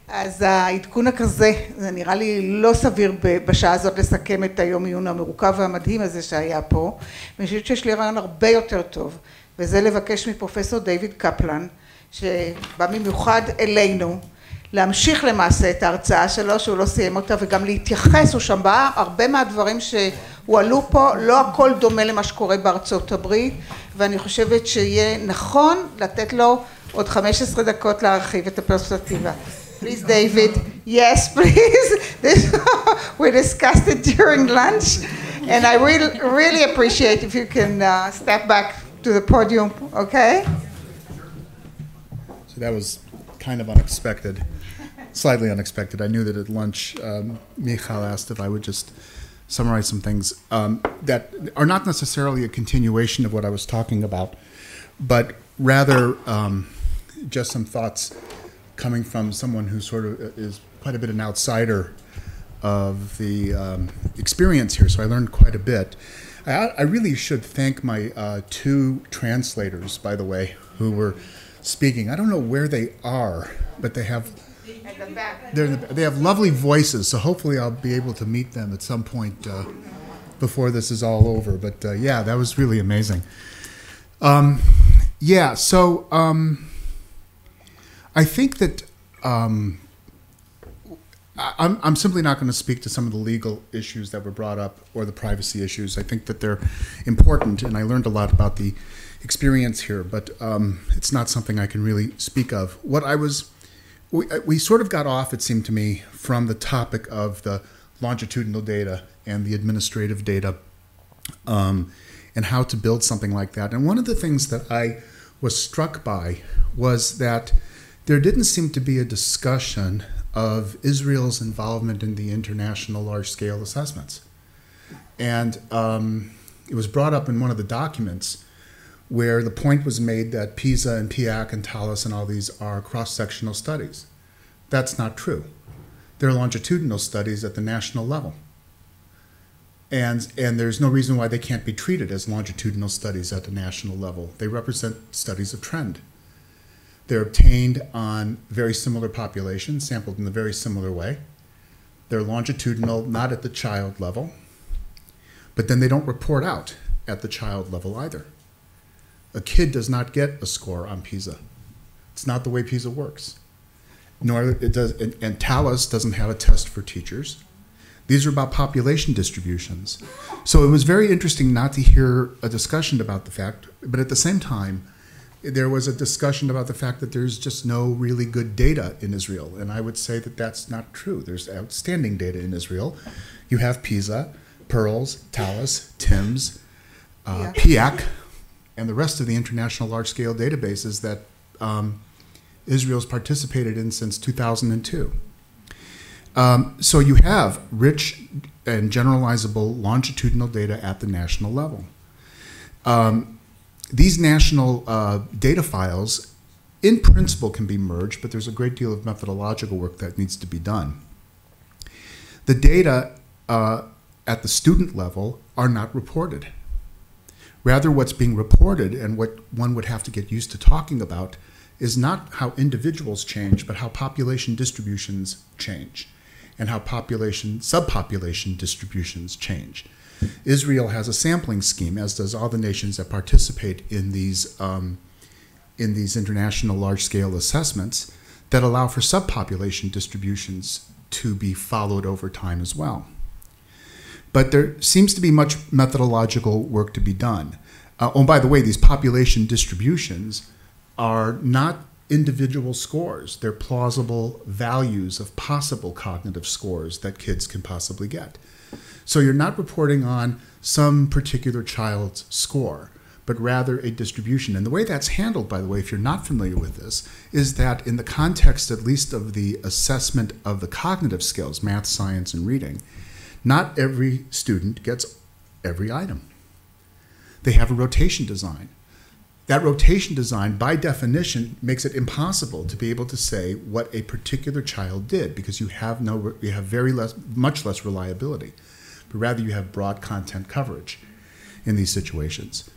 אז העדכון הכזה, זה נראה לי לא סביר בשעה הזאת לסכם את היום עיון המורכב והמדהים הזה שהיה פה. ואני חושבת שיש לי רעיון הרבה יותר טוב, וזה לבקש מפרופסור דיוויד קפלן, שבא במיוחד אלינו, להמשיך למעשה את ההרצאה שלו, שהוא לא סיים אותה, וגם להתייחס, הוא שם בא הרבה מהדברים שהועלו פה, לא הכל דומה למה שקורה בארצות הברית, ואני חושבת שיהיה נכון לתת לו עוד 15 דקות להרחיב את הפרספקטיבה. Please, David. Yes, please. We discussed it during lunch, and I really appreciate if you can step back to the podium, okay? So that was kind of unexpected, slightly unexpected. I knew that at lunch, Michal asked if I would just summarize some things that are not necessarily a continuation of what I was talking about, but rather just some thoughts coming from someone who sort of is quite a bit an outsider of the experience here, so I learned quite a bit. I really should thank my two translators, by the way, who were speaking. I don't know where they are, but they have they have lovely voices, so hopefully I'll be able to meet them at some point before this is all over. But yeah, that was really amazing. I think that I'm simply not going to speak to some of the legal issues that were brought up or the privacy issues. I think that they're important, and I learned a lot about the experience here, but it's not something I can really speak of. We sort of got off, it seemed to me, from the topic of the longitudinal data and the administrative data and how to build something like that. And one of the things that I was struck by was that there didn't seem to be a discussion of Israel's involvement in the international large-scale assessments. And it was brought up in one of the documents where the point was made that PISA and PIAC and TALIS and all these are cross-sectional studies. That's not true. They're longitudinal studies at the national level. And there's no reason why they can't be treated as longitudinal studies at the national level. They represent studies of trend. They're obtained on very similar populations, sampled in a very similar way. They're longitudinal, not at the child level, but then they don't report out at the child level either. A kid does not get a score on PISA. It's not the way PISA works. Nor it does, and TALIS doesn't have a test for teachers. These are about population distributions. So it was very interesting not to hear a discussion about the fact, but at the same time, there was a discussion about the fact that there's just no really good data in Israel. And I would say that that's not true. There's outstanding data in Israel. You have PISA, PEARLS, TALIS, TIMS, PIAC, and the rest of the international large-scale databases that Israel's participated in since 2002. So you have rich and generalizable longitudinal data at the national level. These national data files, in principle, can be merged, but there's a great deal of methodological work that needs to be done. The data at the student level are not reported. Rather, what's being reported and what one would have to get used to talking about is not how individuals change, but how population distributions change and how subpopulation distributions change. Israel has a sampling scheme, as does all the nations that participate in these international large-scale assessments that allow for subpopulation distributions to be followed over time as well. But there seems to be much methodological work to be done. By the way, these population distributions are not individual scores. They're plausible values of possible cognitive scores that kids can possibly get. So you're not reporting on some particular child's score, but rather a distribution. And the way that's handled, by the way, if you're not familiar with this, is that in the context at least of the assessment of the cognitive skills, math, science, and reading, not every student gets every item. They have a rotation design. That rotation design, by definition, makes it impossible to be able to say what a particular child did, because you have much less reliability. But rather you have broad content coverage in these situations.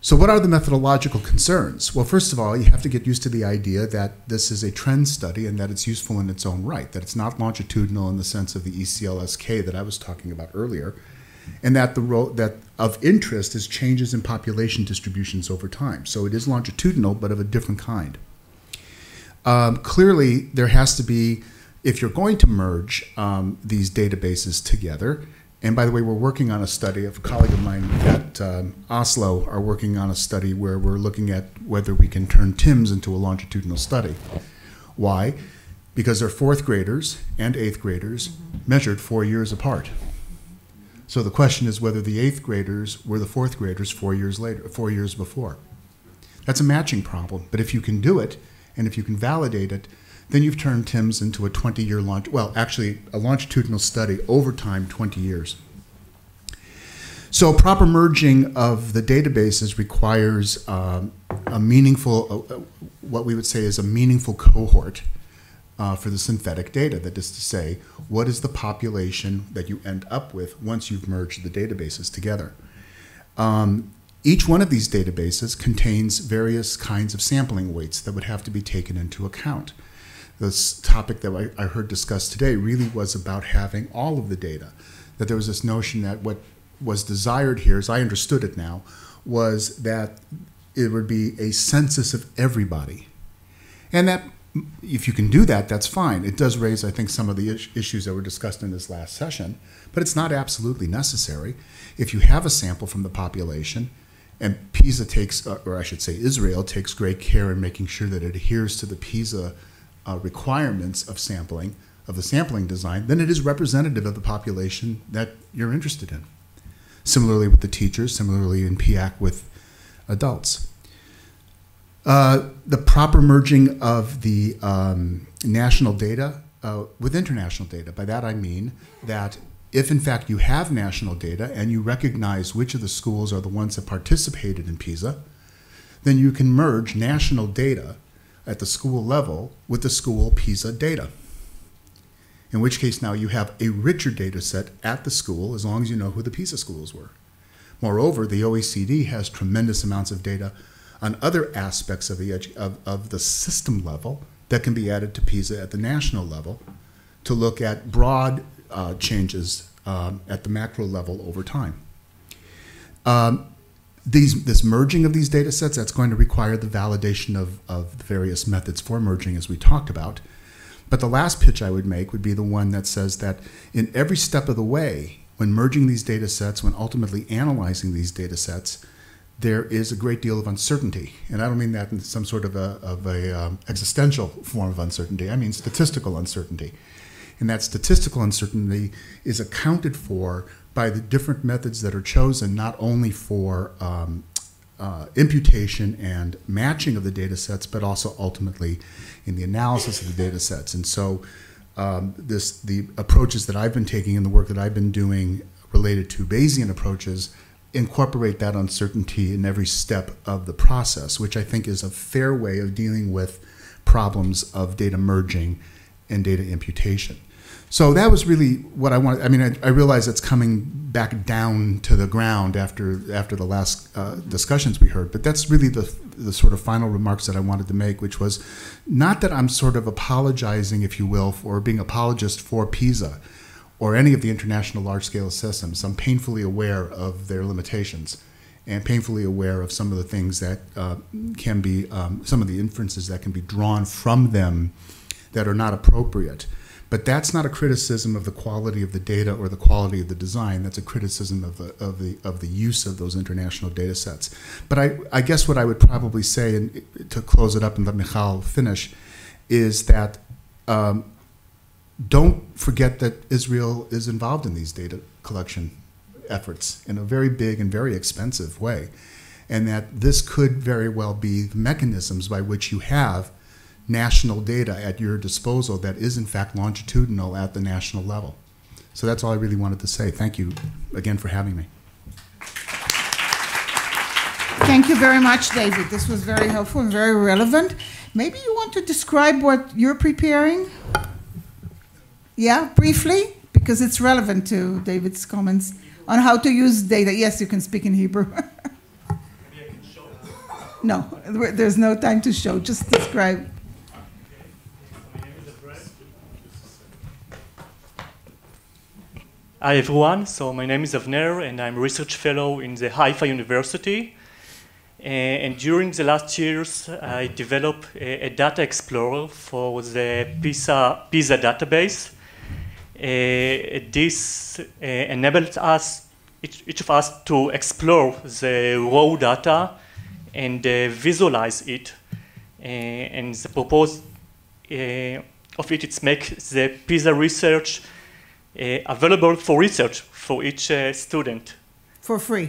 So what are the methodological concerns? Well, first of all, you have to get used to the idea that this is a trend study and that it's useful in its own right, that it's not longitudinal in the sense of the ECLSK that I was talking about earlier, and that the role that of interest is changes in population distributions over time. So it is longitudinal, but of a different kind. Clearly, there has to be, if you're going to merge these databases together, and by the way, we're working on a study, a colleague of mine at Oslo are working on a study where we're looking at whether we can turn TIMS into a longitudinal study. Why? Because they're fourth graders and eighth graders measured 4 years apart. So the question is whether the eighth graders were the fourth graders 4 years later, 4 years before. That's a matching problem, but if you can do it, and if you can validate it, then you've turned TIMS into a 20-year a longitudinal study over time, 20 years. So proper merging of the databases requires a meaningful, what we would say is a meaningful cohort for the synthetic data. That is to say, what is the population that you end up with once you've merged the databases together? Each one of these databases contains various kinds of sampling weights that would have to be taken into account. This topic that I heard discussed today really was about having all of the data. That there was this notion that what was desired here, as I understood it now, was that it would be a census of everybody. And that, if you can do that, that's fine. It does raise, I think, some of the issues that were discussed in this last session, but it's not absolutely necessary. If you have a sample from the population, and PISA takes, or I should say Israel, takes great care in making sure that it adheres to the PISA requirements of sampling, of the sampling design, then it is representative of the population that you're interested in. Similarly with the teachers, similarly in PIAC with adults. The proper merging of the national data with international data. By that I mean that if in fact you have national data and you recognize which of the schools are the ones that participated in PISA, then you can merge national data at the school level with the school PISA data. In which case now you have a richer data set at the school as long as you know who the PISA schools were. Moreover, the OECD has tremendous amounts of data on other aspects of the system level that can be added to PISA at the national level to look at broad changes at the macro level over time. This merging of these data sets, that's going to require the validation of the various methods for merging as we talked about. But the last pitch I would make would be the one that says that in every step of the way, when merging these data sets, when ultimately analyzing these data sets, there is a great deal of uncertainty. And I don't mean that in some sort of a existential form of uncertainty. I mean statistical uncertainty. And that statistical uncertainty is accounted for by the different methods that are chosen, not only for imputation and matching of the data sets, but also ultimately in the analysis of the data sets. And so the approaches that I've been taking and the work that I've been doing related to Bayesian approaches incorporate that uncertainty in every step of the process, which I think is a fair way of dealing with problems of data merging and data imputation. So that was really what I wanted. I mean, I realize it's coming back down to the ground after the last discussions we heard, but that's really the sort of final remarks that I wanted to make, which was not that I'm sort of apologizing, if you will, for being apologist for PISA or any of the international large-scale systems. I'm painfully aware of their limitations and painfully aware of some of the things that can be, some of the inferences that can be drawn from them that are not appropriate. But that's not a criticism of the quality of the data or the quality of the design. That's a criticism of the use of those international data sets. But I guess what I would probably say, and to close it up and let Michal finish, is that don't forget that Israel is involved in these data collection efforts in a very big and very expensive way, and that this could very well be the mechanisms by which you have national data at your disposal that is in fact longitudinal at the national level. So that's all I really wanted to say. Thank you again for having me. Thank you very much, David. This was very helpful and very relevant. Maybe you want to describe what you're preparing? Yeah, briefly, because it's relevant to David's comments on how to use data. Yes, you can speak in Hebrew. Maybe I can show No, there's no time to show, just describe. Hi everyone, so my name is Avner and I'm a research fellow in the Haifa University. And during the last years I developed a data explorer for the PISA database. This enabled us, each of us, to explore the raw data and visualize it. And the purpose of it is make the PISA research available for research for each student. For free.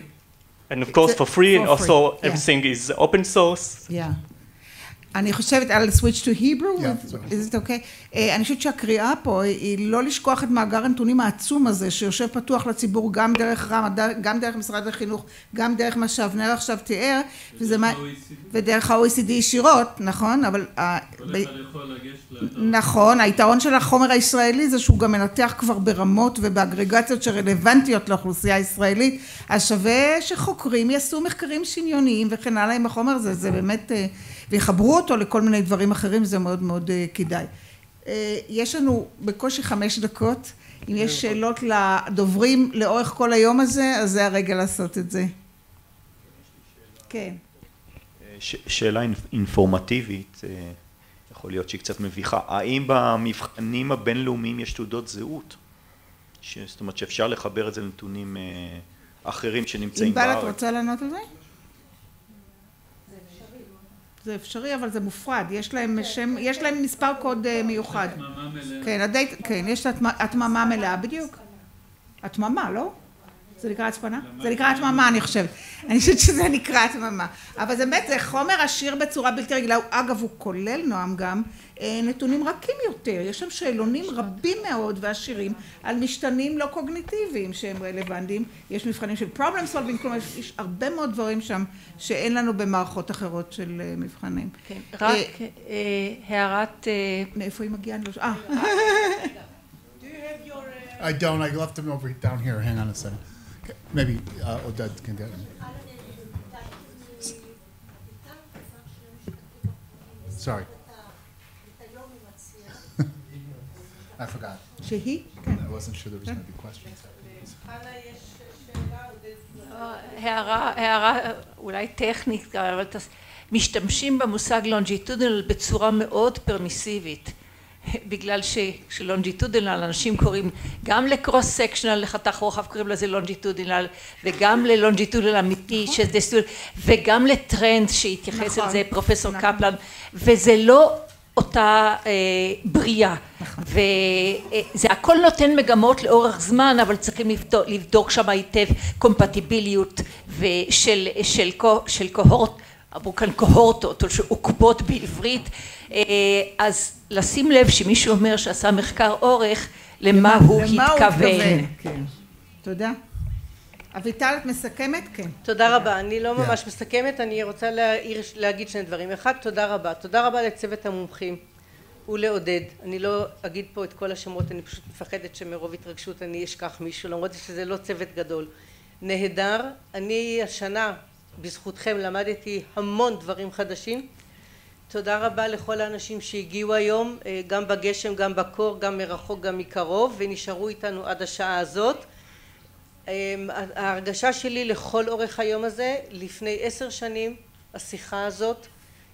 And of course for free, and also yeah. everything is open source. Yeah. אני חושבת על switch to Hebrew, is it okay? אני חושבת שהקריאה פה היא לא לשכוח את מאגר הנתונים העצום הזה שיושב פתוח לציבור גם דרך רם, גם דרך משרד החינוך, גם דרך מה שאבנר עכשיו תיאר, ודרך ה-OECD ישירות, נכון? אבל נכון, היתרון של החומר הישראלי זה שהוא גם מנתח כבר ברמות ובאגרגציות שרלוונטיות לאוכלוסייה הישראלית, אז שווה שחוקרים יעשו מחקרים שניוניים וכן הלאה עם החומר הזה, זה באמת ויחברו אותו לכל מיני דברים אחרים, זה מאוד מאוד כדאי. יש לנו בקושי 5 דקות, אם יש שאלות לדוברים לאורך כל היום הזה, אז זה הרגע לעשות את זה. כן. שאלה אינפורמטיבית, יכול להיות שהיא קצת מביכה, האם במבחנים הבינלאומיים יש תעודות זהות? זאת אומרת שאפשר לחבר את זה לנתונים אחרים שנמצאים בארץ? ענבל, את רוצה לענות על זה? זה אפשרי, אבל זה מופרד. יש להם שם, יש להם מספר קוד מיוחד. כן, יש התממה מלאה, בדיוק. התממה, לא? זה נקרא הצפנה? זה נקרא התממה, אני חושבת. אני חושבת שזה נקרא התממה. אבל זה באמת, זה חומר עשיר בצורה בלתי רגילה. אגב, הוא כולל, נועם, גם נתונים רכים יותר. יש שם שאלונים רבים מאוד ועשירים על משתנים לא קוגניטיביים שהם רלוונטיים. יש מבחנים של problem solving, כלומר, יש הרבה מאוד דברים שם שאין לנו במערכות אחרות של מבחנים. כן, רק הערת... מאיפה היא מגיעה? I don't. I left them over down here. Hang on a second. Maybe Oded can get them. Sorry. I forgot. שהיא? I wasn't sure there was going to be questions. הערה אולי טכנית, אבל משתמשים במושג לונג'יטודינל בצורה מאוד פרמיסיבית. בגלל שלונג'יטודינל, אנשים קוראים גם לקרוס סקשנל, לחתך רוחב קוראים לזה לונג'יטודינל, וגם ללונג'יטודינל אמיתי, וגם לטרנד שהתייחס על זה פרופסור קפלן, וזה לא אותה בריאה, וזה הכל נותן מגמות לאורך זמן, אבל צריכים לבדוק שם היטב קומפטיביליות של קוהורט, עבור כאן קוהורטות, או שעוקבות בעברית, אז לשים לב שמישהו אומר שעשה מחקר אורך, למה הוא התכוון. תודה. אביטל, את מסכמת? כן. תודה רבה. אני לא ממש מסכמת, אני רוצה להגיד 2 דברים. אחד, תודה רבה. תודה רבה לצוות המומחים ולעודד. אני לא אגיד פה את כל השמות, אני פשוט מפחדת שמרוב התרגשות אני אשכח מישהו, למרות שזה לא צוות גדול. נהדר. אני השנה, בזכותכם, למדתי המון דברים חדשים. תודה רבה לכל האנשים שהגיעו היום, גם בגשם, גם בקור, גם מרחוק, גם מקרוב, ונשארו איתנו עד השעה הזאת. ההרגשה שלי לכל אורך היום הזה, לפני 10 שנים, השיחה הזאת,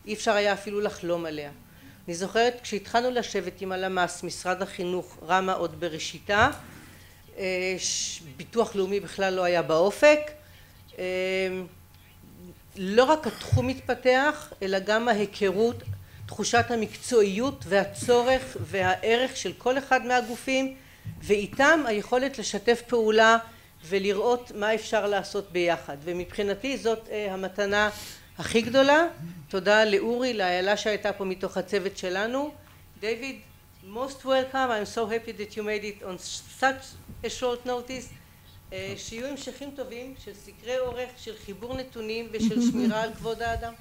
אי אפשר היה אפילו לחלום עליה. אני זוכרת, כשהתחלנו לשבת עם הלמ"ס, משרד החינוך, רמה עוד בראשיתה, ביטוח לאומי בכלל לא היה באופק, לא רק התחום מתפתח, אלא גם ההיכרות, תחושת המקצועיות והצורך והערך של כל אחד מהגופים, ואיתם היכולת לשתף פעולה ולראות מה אפשר לעשות ביחד. ומבחינתי זאת המתנה הכי גדולה. תודה לאורי, לאיילה שהייתה פה מתוך הצוות שלנו. דיוויד, most welcome. I'm so happy that you made it on such a short notice. שיהיו המשכים טובים של סקרי אורך, של חיבור נתונים ושל שמירה על כבוד האדם.